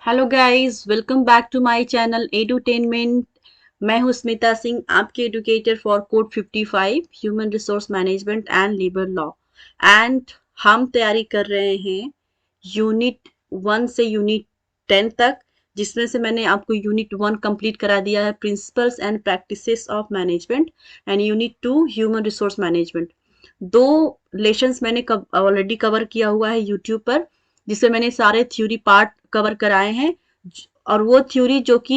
Hello guys, welcome back to my channel Edutainment. मैं हूं स्मिता सिंह, आपके educator for code 55 human resource management and labour law. And हम तैयारी कर रहे हैं यूनिट 1 से यूनिट 10 तक, जिसमें से मैंने आपको यूनिट 1 कंप्लीट करा दिया है, principles and practices of management, and unit 2 human resource management. दो लेसन्स मैंने ऑलरेडी कवर किया हुआ है यूट्यूब पर, जिससे मैंने सारे थ्योरी पार्ट कवर कराए हैं। और वो थ्योरी जो कि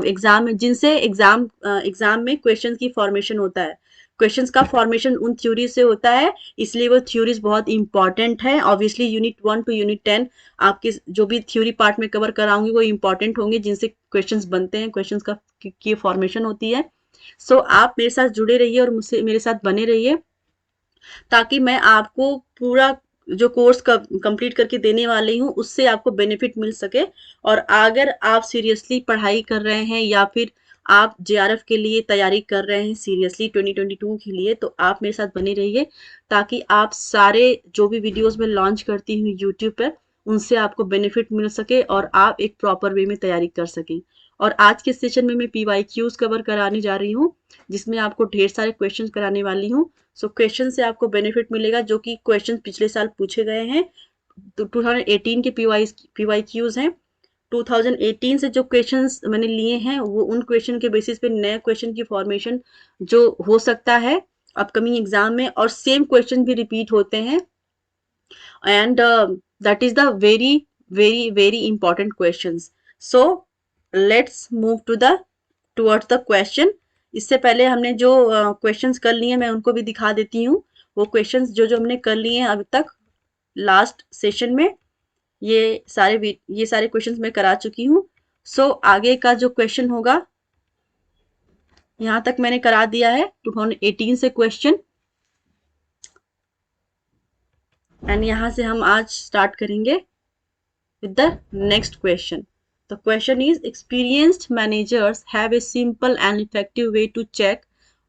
एग्जाम जिनसे एग्जाम में क्वेश्चन की फॉर्मेशन होता है, क्वेश्चंस का फॉर्मेशन उन थ्योरी से होता है, इसलिए वो थ्योरीज बहुत इंपॉर्टेंट है। ऑब्वियसली यूनिट 1 टू यूनिट 10 आपके जो भी थ्योरी पार्ट में कवर कराऊंगी वो इंपॉर्टेंट होंगे, जिनसे क्वेश्चंस बनते हैं, क्वेश्चंस का की फॉर्मेशन होती है। सो आप मेरे साथ जुड़े रहिए और मुझसे मेरे साथ बने रहिए, ताकि मैं आपको पूरा जो कोर्स कंप्लीट करके देने वाली हूँ उससे आपको बेनिफिट मिल सके। और अगर आप सीरियसली पढ़ाई कर रहे हैं या फिर आप जेआरएफ के लिए तैयारी कर रहे हैं सीरियसली 2022 के लिए, तो आप मेरे साथ बने रहिए, ताकि आप सारे जो भी वीडियोस मैं लॉन्च करती हूँ यूट्यूब पर उनसे आपको बेनिफिट मिल सके और आप एक प्रॉपर वे में तैयारी कर सकें। और आज के सेशन में मैं PYQs कवर कराने जा रही हूँ, जिसमें आपको ढेर सारे क्वेश्चन कराने वाली हूँ। सो क्वेश्चन से आपको बेनिफिट मिलेगा, जो कि क्वेश्चन पिछले साल पूछे गए हैं। तो 2018 के पीवाई क्यूज हैं। 2018 से जो क्वेश्चंस मैंने लिए हैं वो उन क्वेश्चन के बेसिस पे नए क्वेश्चन की फॉर्मेशन जो हो सकता है अपकमिंग एग्जाम में, और सेम क्वेश्चन भी रिपीट होते हैं। And that is the very very very important questions. So let's move towards the question. इससे पहले हमने जो क्वेश्चंस कर लिए मैं उनको भी दिखा देती हूँ। वो क्वेश्चंस जो जो हमने कर लिए हैं अभी तक लास्ट सेशन में, ये सारे क्वेश्चंस मैं करा चुकी हूँ। सो आगे का जो क्वेश्चन होगा, यहाँ तक मैंने करा दिया है 2018 से क्वेश्चन। एंड यहाँ से हम आज स्टार्ट करेंगे with the next question. The question is, experienced managers have a simple and effective way to check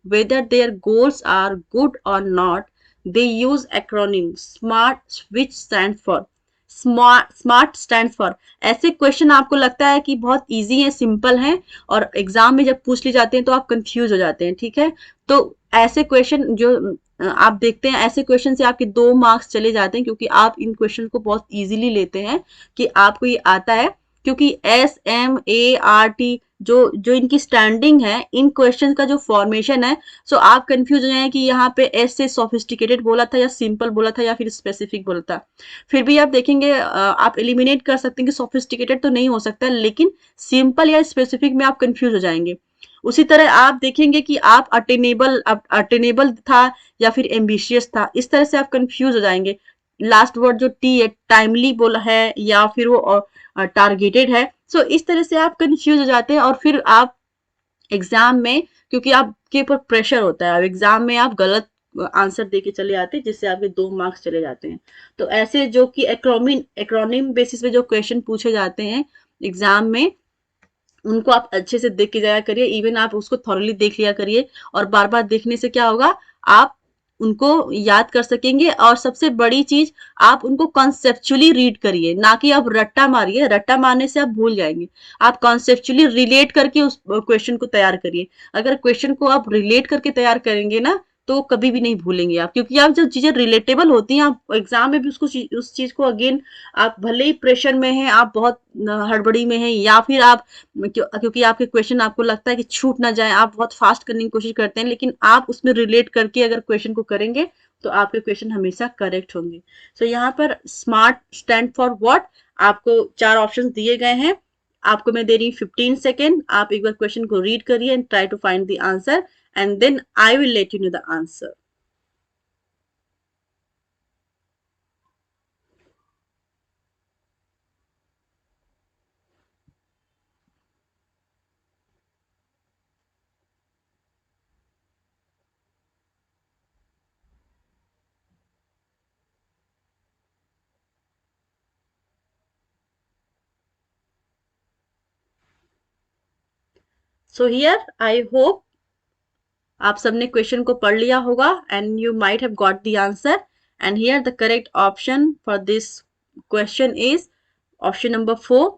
whether their goals are good or not. They use acronym SMART, which stands for smart stand for. ऐसे question आपको लगता है कि बहुत easy है, simple है, और exam में जब पूछ ली जाते हैं तो आप कंफ्यूज हो जाते हैं, ठीक है। तो ऐसे क्वेश्चन जो आप देखते हैं, ऐसे क्वेश्चन से आपके 2 मार्क्स चले जाते हैं, क्योंकि आप इन क्वेश्चन को बहुत इजीली लेते हैं कि आपको ये आता है। क्योंकि SMART जो जो इनकी स्टैंडिंग है, इन क्वेश्चन का जो फॉर्मेशन है, सो आप कंफ्यूज हो जाए कि यहाँ पे एस से सोफिस्टिकेटेड बोला था या सिंपल बोला था या फिर स्पेसिफिक बोला था। फिर भी आप देखेंगे, आप एलिमिनेट कर सकते हैं कि सोफिस्टिकेटेड तो नहीं हो सकता, लेकिन सिंपल या स्पेसिफिक में आप कंफ्यूज हो जाएंगे। उसी तरह आप देखेंगे कि आप अटेनेबल था या फिर एम्बिशियस था, इस तरह से आप कंफ्यूज हो जाएंगे। लास्ट वर्ड जो टी है, टाइमली बोला है या फिर वो टारगेटेड है। सो इस तरह से आप कंफ्यूज हो जाते हैं, और फिर आप एग्जाम में, क्योंकि आपके ऊपर प्रेशर होता है, अब एग्जाम में आप गलत आंसर दे के चले आते हैं, जिससे आपके 2 मार्क्स चले जाते हैं। तो ऐसे जो कि एक्रोनिम बेसिस पे जो क्वेश्चन पूछे जाते हैं एग्जाम में, उनको आप अच्छे से देख के जाया करिए। इवन आप उसको थॉरली देख लिया करिए, और बार बार देखने से क्या होगा, आप उनको याद कर सकेंगे। और सबसे बड़ी चीज, आप उनको कॉन्सेप्चुअली रीड करिए, ना कि आप रट्टा मारिए। रट्टा मारने से आप भूल जाएंगे। आप कॉन्सेप्चुअली रिलेट करके उस क्वेश्चन को तैयार करिए। अगर क्वेश्चन को आप रिलेट करके तैयार करेंगे ना, तो कभी भी नहीं भूलेंगे आप, क्योंकि आप जब चीजें रिलेटेबल होती हैं, आप एग्जाम में भी उस चीज को अगेन, आप भले ही प्रेशर में हैं, आप बहुत हड़बड़ी में हैं, या फिर आप क्योंकि आपके क्वेश्चन आपको लगता है कि छूट ना जाए, आप बहुत फास्ट करने की कोशिश करते हैं, लेकिन आप उसमें रिलेट करके अगर क्वेश्चन को करेंगे तो आपके क्वेश्चन हमेशा करेक्ट होंगे। सो यहाँ पर स्मार्ट स्टैंड फॉर व्हाट, आपको 4 ऑप्शन दिए गए हैं। आपको मैं दे रही हूँ 15 सेकेंड, आप एक बार क्वेश्चन को रीड करिए and try to find the answer, and then I will let you know the answer. So here I hope आप सबने क्वेश्चन को पढ़ लिया होगा, and you might have got the answer. And here the correct option for this question is option number 4,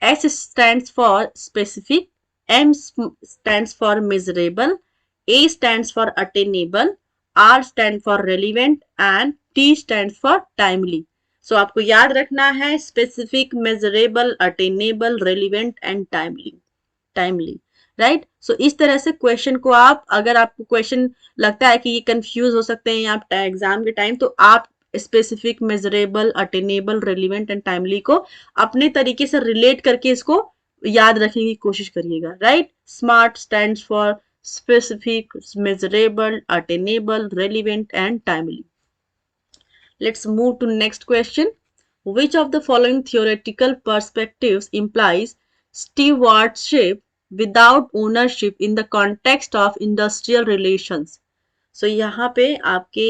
S stands for specific, M stands for measurable, A stands for attainable, R stands for relevant and T stands for timely. So आपको याद रखना है specific, measurable, attainable, relevant and timely. Right so इस तरह से question को आप, अगर आपको क्वेश्चन लगता है कि ये कंफ्यूज हो सकते हैं आप एग्जाम के टाइम, तो आप specific, measurable, attainable, relevant and timely को अपने तरीके से रिलेट करके इसको याद रखने की कोशिश करिएगा. Right, smart stands for specific, measurable, attainable, relevant and timely. Let's move to next question. Which of the following theoretical perspectives implies stewardship without ownership in the context of industrial relations? So यहाँ पे आपके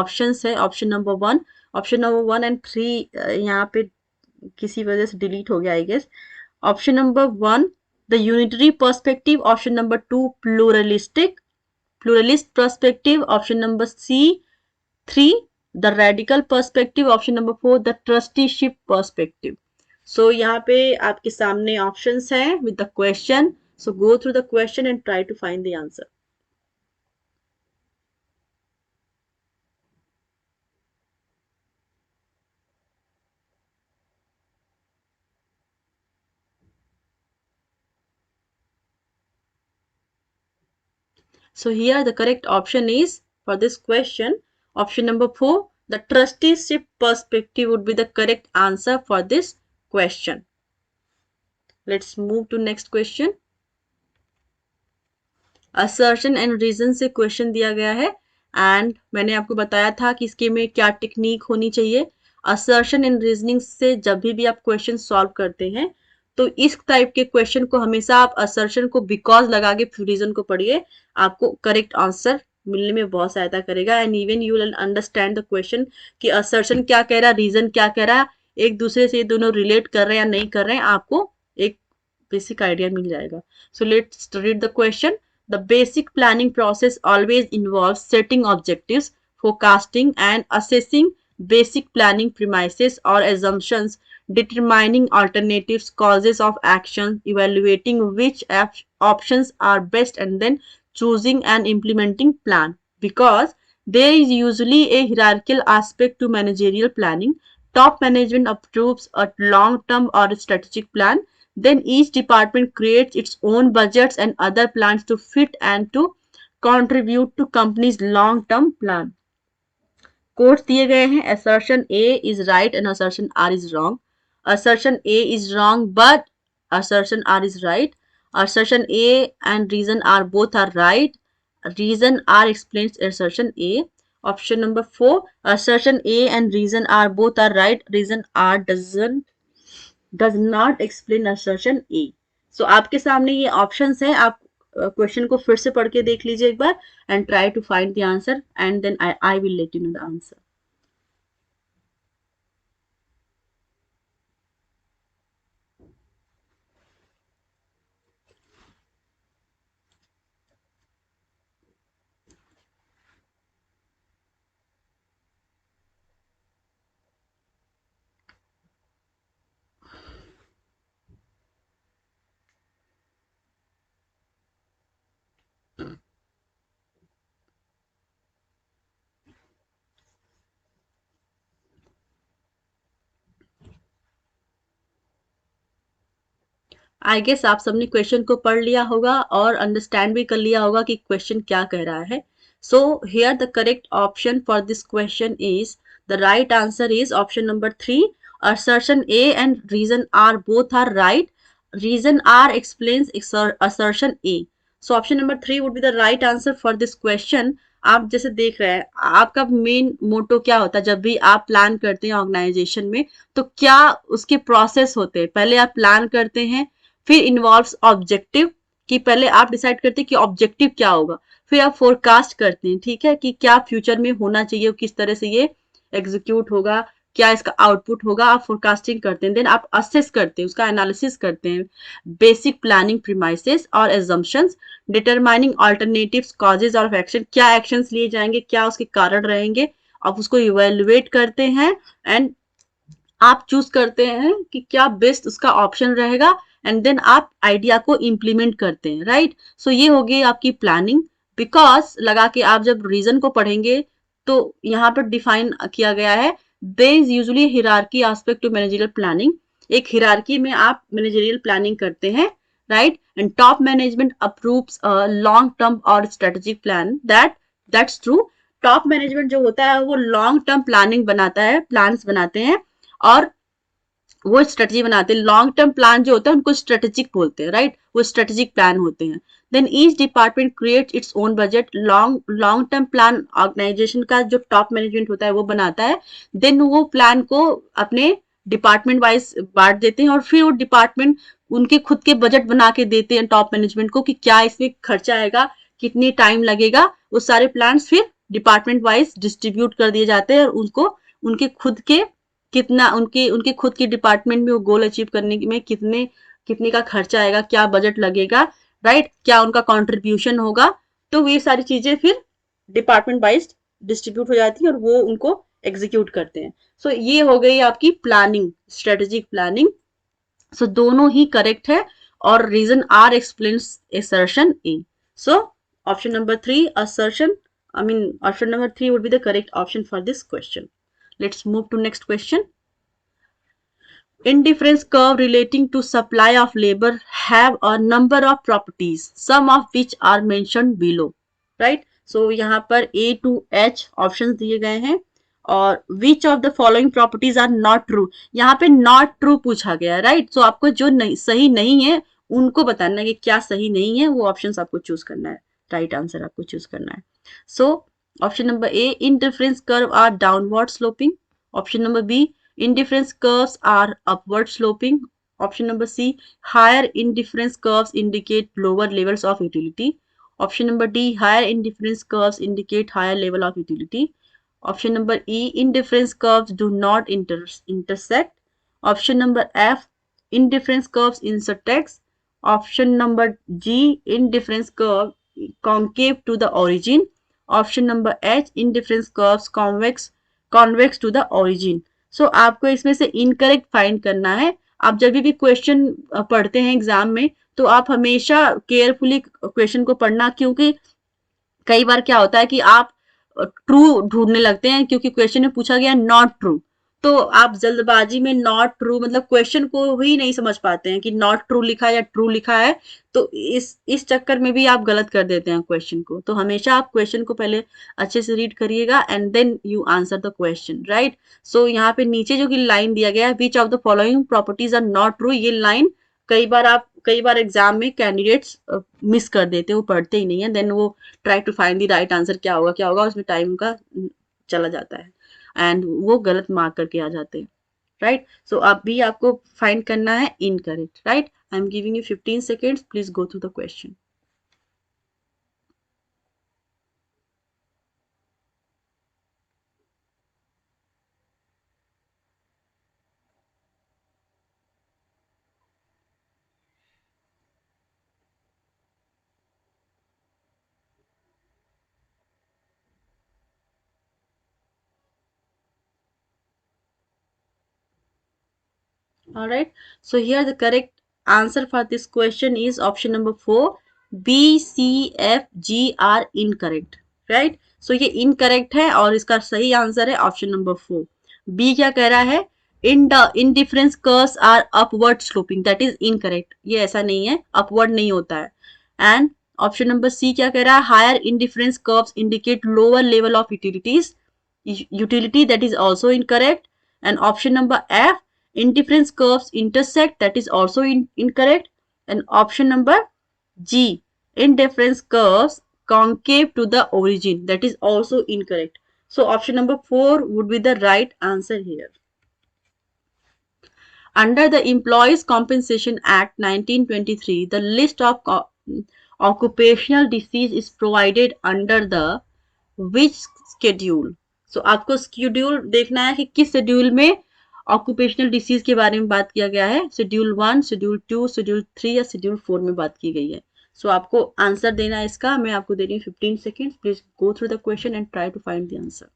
options है. Option number one and three यहाँ पे किसी वजह से delete हो गया I guess. Option number one the unitary perspective, option number two pluralist perspective, option number C three the radical perspective, option number four the trusteeship perspective. So यहाँ पे आपके सामने ऑप्शंस हैं with the question. So go through the question and try to find the answer. So here the correct option is, for this question, option number 4, the trusteeship perspective would be the correct answer for this question. Let's move to next question. Assertion and reason से question दिया गया है and मैंने आपको बताया था कि इसके में क्या टेक्निक होनी चाहिए. Assertion and reasoning से जब भी आप क्वेश्चन सॉल्व करते हैं तो इस टाइप के क्वेश्चन को हमेशा आप असर्शन को बिकॉज लगा के फिर रीजन को पढ़िए, आपको करेक्ट आंसर मिलने में बहुत सहायता करेगा. And even you will understand the question कि असर्शन क्या कह रहा है, रीजन क्या कह रहा है, एक दूसरे से ये दोनों रिलेट कर रहे हैं या नहीं कर रहे हैं, आपको एक बेसिक आइडिया मिल जाएगा. So let's read the question. The basic planning process always involve setting objectives, forecasting and assessing basic planning premises or assumptions, determining alternatives, causes of action, evaluating which options are best, and then choosing and implementing plan. Because there is usually a hierarchical aspect to managerial planning. Top management approves a long-term or strategic plan. Then each department creates its own budgets and other plans to fit and to contribute to company's long-term plan. Quotes दिए गए हैं. assertion A is right and assertion R is wrong. Assertion A is wrong but assertion R is right. Assertion A and reason R both are right. Reason R explains assertion A. Option number 4, assertion A and reason R both are right. Reason R does not explain assertion A. So आपके सामने ये options है. आप question को फिर से पढ़ के देख लीजिए एक बार and try to find the answer and then I will let you know the answer. I guess आप सबने क्वेश्चन को पढ़ लिया होगा और अंडरस्टैंड भी कर लिया होगा कि क्वेश्चन क्या कह रहा है. सो here the correct option for this question is, the right answer is option number 3. assertion A and reason R both are right. Reason R explains assertion A. So option number 3 would be the right answer for this question. आप जैसे देख रहे हैं आपका main motto क्या होता है जब भी आप प्लान करते हैं ऑर्गेनाइजेशन में, तो क्या उसके प्रोसेस होते हैं. पहले आप प्लान करते हैं, फिर इन्वॉल्व्स ऑब्जेक्टिव कि पहले आप डिसाइड करते हैं कि ऑब्जेक्टिव क्या होगा, फिर आप फोरकास्ट करते हैं, ठीक है, कि क्या फ्यूचर में होना चाहिए, किस तरह से ये एग्जीक्यूट होगा, क्या इसका आउटपुट होगा, आप फोरकास्टिंग करते हैं. देन आप असेस करते हैं, उसका एनालिसिस करते हैं. बेसिक प्लानिंग प्रीमाइसेस और assumptions, determining alternatives, causes of action, क्या एक्शंस लिए जाएंगे, क्या उसके कारण रहेंगे, आप उसको इवेल्युएट करते हैं एंड आप चूज करते हैं कि क्या बेस्ट उसका ऑप्शन रहेगा, एंड देन आप आइडिया को इम्प्लीमेंट करते हैं, राइट। सो ये हो गई आपकी प्लानिंग। बिकॉज लगा के आप जब रीजन को पढ़ेंगे तो यहाँ पर डिफाइन किया गया है, there is usually hierarchy aspect to managerial planning. एक हिरार्की में आप मैनेजरियल प्लानिंग करते हैं, right. And top management approves long term और strategic plan, that's true. Top management जो होता है वो लॉन्ग टर्म प्लानिंग बनाता है, प्लान्स बनाते हैं, और वो स्ट्रेटजी बनाते हैं। लॉन्ग टर्म प्लान जो होता है उनको स्ट्रेटेजिक बोलते हैं, राइट। वो स्ट्रेटेजिक प्लान होते हैं। Then each department create its own budget. Long term plan organisation का जो टॉप मैनेजमेंट होता है वो बनाता है। देन वो प्लान को अपने डिपार्टमेंट वाइज बांट देते हैं, और फिर वो डिपार्टमेंट उनके खुद के बजट बना के देते हैं टॉप मैनेजमेंट को कि क्या इसमें खर्चा आएगा, कितनी टाइम लगेगा। वो सारे प्लान फिर डिपार्टमेंट वाइज डिस्ट्रीब्यूट कर दिए जाते हैं, और उनको उनके खुद के कितना उनके उनके खुद के डिपार्टमेंट में वो गोल अचीव करने में कितने कितने का खर्चा आएगा, क्या बजट लगेगा, राइट, क्या उनका कंट्रीब्यूशन होगा। तो ये सारी चीजें फिर डिपार्टमेंट वाइज डिस्ट्रीब्यूट हो जाती है और वो उनको एग्जीक्यूट करते हैं। सो ये हो गई आपकी प्लानिंग, स्ट्रेटेजिक प्लानिंग। सो दोनों ही करेक्ट है, और reason R explains assertion A. So option number 3 assertion, I mean option number 3 would be the correct option for this question. Let's move to next question. Indifference curve relating to supply of labor have a number of properties, some of which are mentioned below. Right? So यहाँ पर A to H options दिए गए हैं, और which of the following properties are not true. यहाँ पे not true पूछा गया है, right? So आपको जो नहीं सही नहीं है उनको बताना है कि क्या सही नहीं है, वो ऑप्शंस आपको चूज करना है, राइट आंसर आपको चूज करना है। सो option number A, indifference curve are downward sloping. Option number B, indifference curves are upward sloping. Option number C, higher indifference curves indicate lower levels of utility. Option number D, higher indifference curves indicate higher level of utility. Option number E, indifference curves do not intersect. Option number F, indifference curves intersect. Option number G, indifference curve concave to the origin. Option number H, indifference curves convex to the origin. सो आपको इसमें से incorrect find करना है। आप जब भी question पढ़ते हैं एग्जाम में तो आप हमेशा केयरफुली क्वेश्चन को पढ़ना, क्योंकि कई बार क्या होता है कि आप ट्रू ढूंढने लगते हैं क्योंकि क्वेश्चन में पूछा गया नॉट ट्रू, तो आप जल्दबाजी में नॉट ट्रू मतलब क्वेश्चन को ही नहीं समझ पाते हैं कि नॉट ट्रू लिखा है या ट्रू लिखा है, तो इस चक्कर में भी आप गलत कर देते हैं क्वेश्चन को। तो हमेशा आप क्वेश्चन को पहले अच्छे से रीड करिएगा and then you answer the question, right. So यहाँ पे नीचे जो कि लाइन दिया गया है, which of the following properties are not true, ये लाइन कई बार एग्जाम में कैंडिडेट्स मिस कर देते हैं, वो पढ़ते ही नहीं है, देन वो try to find the right answer क्या होगा उसमें टाइम का चला जाता है एंड वो गलत मार्क करके आ जाते हैं, राइट। सो अब भी आपको फाइंड करना है incorrect, right. I am giving you 15 seconds, please go through the question. All right. So here the correct answer for this question is option number 4. B, C, F, G are incorrect. Right? So ये incorrect है और इसका सही answer है option number 4. B क्या कह रहा है? Indifference curves are upward sloping. That is incorrect. ये ऐसा नहीं है, upward नहीं होता है. And ऑप्शन नंबर C क्या कह रहा है? Higher indifference curves indicate lower level of utilities. Utility, that is also incorrect. And option number F, indifference curves intersect, that is also incorrect. And option number G, indifference curves concave to the origin, that is also incorrect. So option number 4 would be the right answer here. Under the Employees Compensation Act 1923, the list of occupational disease is provided under the which schedule? So आपको schedule देखना है कि किस schedule में occupational disease के बारे में बात किया गया है। शेड्यूल 1, शेड्यूल 2, शेड्यूल 3 या शेड्यूल 4 में बात की गई है। सो आपको आंसर देना है इसका। मैं आपको दे रही हूँ 15 seconds, please go through the question and try to find the answer.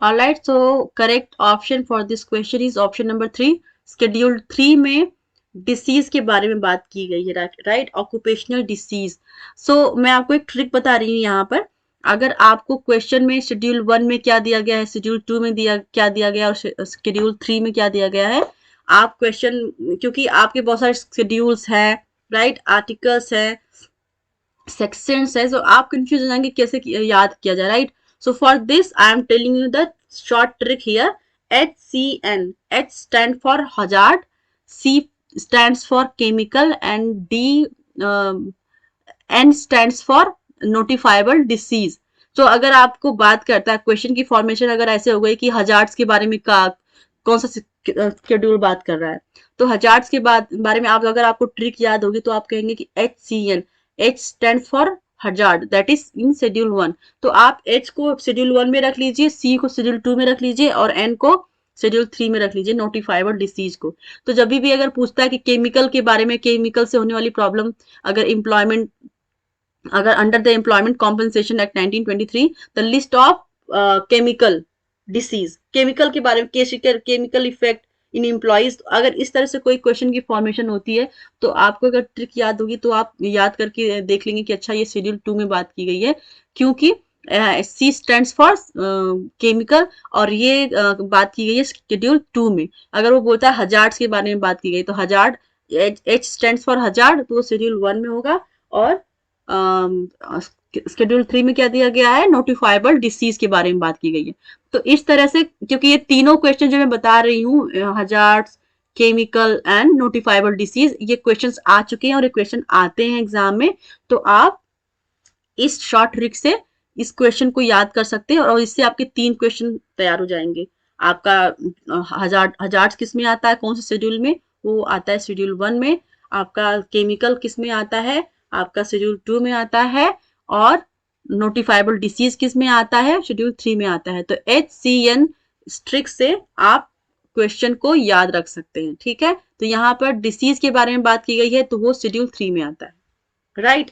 Alright, so correct option for this question is option number 3। Schedule 3 में डिसीज के बारे में बात की गई है, राइट, ऑक्यूपेशनल डिसीज। सो मैं आपको एक ट्रिक बता रही हूँ यहाँ पर। अगर आपको क्वेश्चन में शेड्यूल 1 में क्या दिया गया है, शेड्यूल 2 में क्या दिया गया और शेड्यूल 3 में क्या दिया गया है, आप क्वेश्चन, क्योंकि आपके बहुत सारे शेड्यूल्स हैं, राइट, आर्टिकल्स है, सेक्शंस है, सो आप कंफ्यूज हो जाएंगे कैसे याद किया जाए, right. So for this I am telling you the short trick here. HCN, H stand for hazard, C stands for chemical, and N stands for notifiable disease। तो अगर आपको बात करता है, क्वेश्चन की फॉर्मेशन अगर ऐसे हो गई कि हजार्ड्स के बारे में कौन सा शेड्यूल बात कर रहा है, तो हजार्ड्स के बारे में आप, अगर आपको ट्रिक याद होगी तो आप कहेंगे कि HCN, H stand for hazard, that is in schedule 1। तो आप H को शेड्यूल 1 में रख लीजिए, C को शेड्यूल 2 में रख लीजिए और N को शेड्यूल 3 में रख लीजिए, नोटिफाइबल डिसीज को। तो जब भी अगर पूछता है कि केमिकल के बारे में, केमिकल से होने वाली प्रॉब्लम, अगर एम्प्लॉयमेंट, अगर under the employment compensation act 1923 the list of chemical disease, chemical के बारे में, केमिकल इफेक्ट इन एम्प्लॉयज, अगर इस तरह से कोई क्वेश्चन की फॉर्मेशन होती है तो आपको अगर ट्रिक याद होगी तो आप याद करके देख लेंगे कि अच्छा ये शेड्यूल 2 में बात की गई है, क्योंकि सी स्टैंड्स फॉर केमिकल और ये बात की गई है शेड्यूल 2 में। अगर वो बोलता है हजार्ड्स के बारे में बात की गई तो hazard, H stands for hazard, तो वो शेड्यूल 1 में होगा। और शेड्यूल 3 में क्या दिया गया है, नोटिफाइबल डिसीज के बारे में बात की गई है। तो इस तरह से, क्योंकि ये तीनों क्वेश्चन जो मैं बता रही हूँ, hazards, chemical and notifiable disease, ये क्वेश्चंस आ चुके हैं और ये क्वेश्चन आते हैं एग्जाम में। तो आप इस शॉर्ट ट्रिक से इस क्वेश्चन को याद कर सकते हैं और इससे आपके 3 क्वेश्चन तैयार हो जाएंगे। आपका हजार्ड्स किस में आता है, कौन से शेड्यूल में, वो आता है शेड्यूल 1 में। आपका केमिकल किस में आता है, आपका शेड्यूल 2 में आता है। और नोटिफाइबल डिसीज किस में आता है, शेड्यूल 3 में आता है। तो HCN ट्रिक से आप क्वेश्चन को याद रख सकते हैं, ठीक है। तो यहाँ पर डिसीज के बारे में बात की गई है तो वो शेड्यूल 3 में आता है, राइट।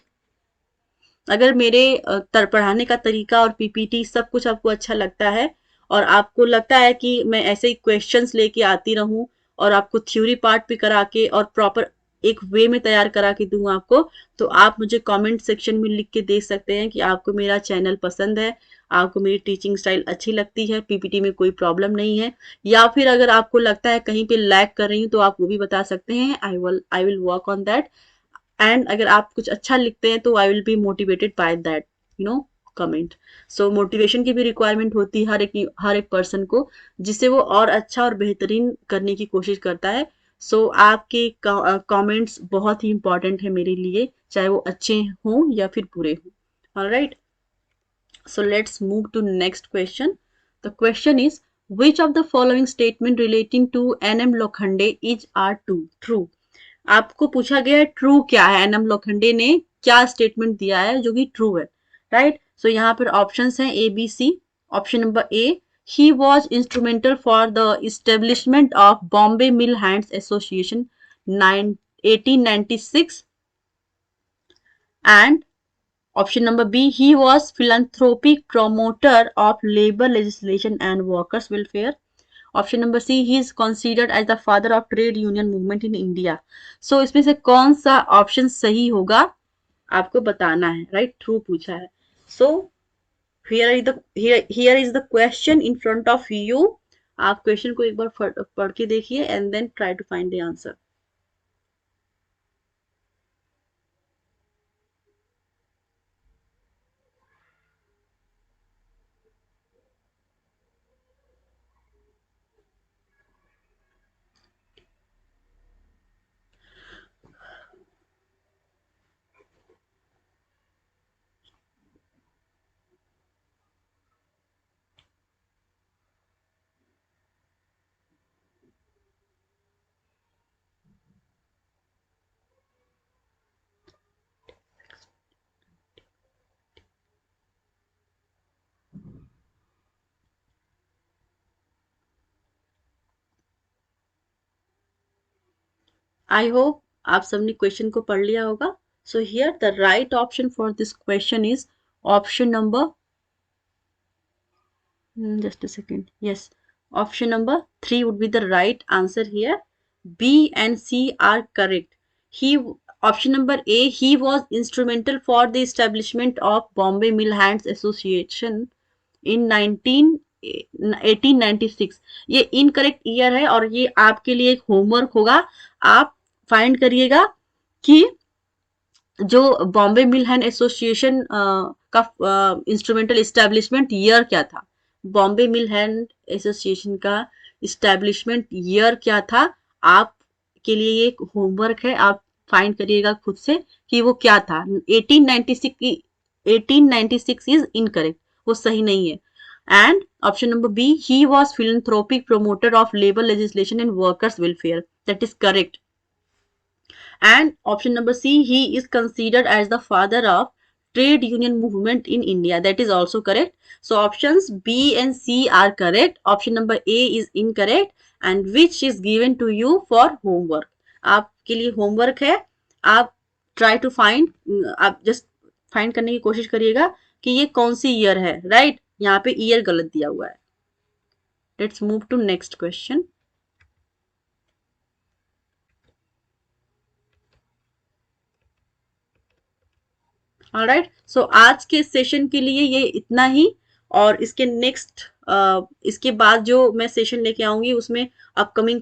अगर मेरे पढ़ाने का तरीका और PPT सब कुछ आपको अच्छा लगता है और आपको लगता है कि मैं ऐसे ही क्वेश्चंस लेके आती रहूं और आपको थ्योरी पार्ट भी करा के और प्रॉपर एक वे में तैयार करा के दूं आपको, तो आप मुझे कमेंट सेक्शन में लिख के दे सकते हैं कि आपको मेरा चैनल पसंद है, आपको मेरी टीचिंग स्टाइल अच्छी लगती है, PPT में कोई प्रॉब्लम नहीं है, या फिर अगर आपको लगता है कहीं पे लैग कर रही हूँ तो आप वो भी बता सकते हैं। I will work on that. And अगर आप कुछ अच्छा लिखते हैं तो I will be motivated by that, comment. So motivation की भी रिक्वायरमेंट होती है हर एक पर्सन को, जिससे वो और अच्छा और बेहतरीन करने की कोशिश करता है। सो आपके कमेंट्स बहुत ही इंपॉर्टेंट है मेरे लिए, चाहे वो अच्छे हों या फिर बुरे हों। Alright, so let's move to next question. The question is, which of the following statement relating to NM Lokhande is are true? आपको पूछा गया है ट्रू क्या है, एनएम लोखंडे ने क्या स्टेटमेंट दिया है जो कि ट्रू है, राइट। सो यहाँ पर ऑप्शंस हैं ABC। Option number A, he was instrumental for the establishment of Bombay mill hands association 1896। And option number B, he was philanthropic promoter of labor legislation and workers welfare. Option number C, he is considered as the father of trade union movement in India. So इसमें से कौन सा option सही होगा आपको बताना है, right. True पूछा है। So here is the question in front of you. आप क्वेश्चन को एक बार पढ़ के देखिए and then try to find the answer. I hope आप सबने क्वेश्चन को पढ़ लिया होगा। So here the right option for this question is option number Just a second. Yes, option number 3 would be the right answer here. B and C are correct. He Option number A, he was instrumental for the establishment of Bombay Mill Hands Association in 1896. ये incorrect year है और ये आपके लिए एक homework होगा. आप find करिएगा कि जो बॉम्बे मिल हैंड एसोसिएशन का इंस्ट्रूमेंटल इस्टेब्लिशमेंट ईयर क्या था. बॉम्बे मिल हैंड एसोसिएशन का इस्टेब्लिशमेंट ईयर क्या था. आपके लिए ये एक होमवर्क है. आप फाइंड करिएगा खुद से कि वो क्या था. 1896 की 1896 इज इनकरेक्ट, वो सही नहीं है. And option number B, he was philanthropic promoter of labour legislation and workers welfare, that is correct. And option number C, he is considered as the father of trade union movement in India. That is also correct. So options B and C are correct. Option number A is incorrect and which is given to you for homework. आपके लिए homework है. आप try to find, आप just find करने की कोशिश करिएगा कि ये कौन सी year है. Right? यहाँ पे year गलत दिया हुआ है. Let's move to next question. Alright, so आज के सेशन के लिए ये इतना ही. और इसके नेक्स्ट इसके बाद जो मैं सेशन लेके आऊंगी उसमें अपकमिंग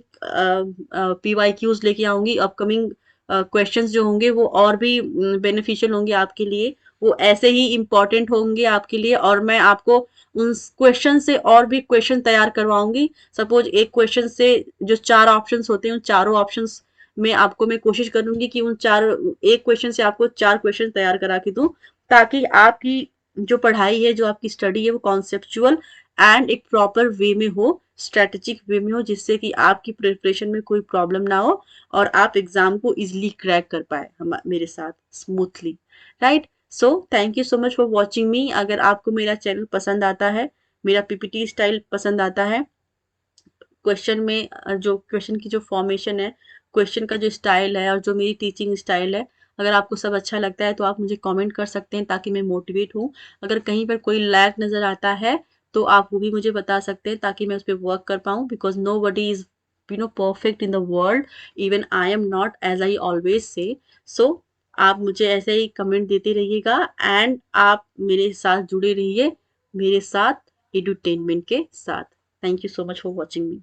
PYQs लेके आऊंगी. अपकमिंग क्वेश्चंस जो होंगे वो और भी बेनिफिशियल होंगे आपके लिए. वो ऐसे ही इम्पोर्टेंट होंगे आपके लिए और मैं आपको उन क्वेश्चन से और भी क्वेश्चन तैयार करवाऊंगी. सपोज एक क्वेश्चन से जो 4 ऑप्शंस होते हैं उन चारों ऑप्शंस में आपको मैं कोशिश करूंगी कि उन चार एक क्वेश्चन से आपको 4 क्वेश्चन तैयार करा के दूं ताकि आपकी जो पढ़ाई है, जो आपकी स्टडी है वो कॉन्सेप्चुअल एंड एक प्रॉपर वे में हो, स्ट्रेटेजिक वे में हो, जिससे कि आपकी प्रिपरेशन में कोई प्रॉब्लम ना हो और आप एग्जाम को इजिली क्रैक कर पाए मेरे साथ smoothly. Right, so thank you so much for watching मी. अगर आपको मेरा चैनल पसंद आता है, मेरा PPT स्टाइल पसंद आता है, क्वेश्चन में जो क्वेश्चन की जो फॉर्मेशन है, क्वेश्चन का जो स्टाइल है और जो मेरी टीचिंग स्टाइल है, अगर आपको सब अच्छा लगता है तो आप मुझे कमेंट कर सकते हैं ताकि मैं मोटिवेट हूँ. अगर कहीं पर कोई लैग नज़र आता है तो आप वो भी मुझे बता सकते हैं ताकि मैं उस पर वर्क कर पाऊँ. Because nobody is perfect in the world, even I am not, as I always say. So आप मुझे ऐसे ही कमेंट देते रहिएगा एंड आप मेरे साथ जुड़े रहिए, मेरे साथ एडुटेनमेंट के साथ. Thank you so much for watching me.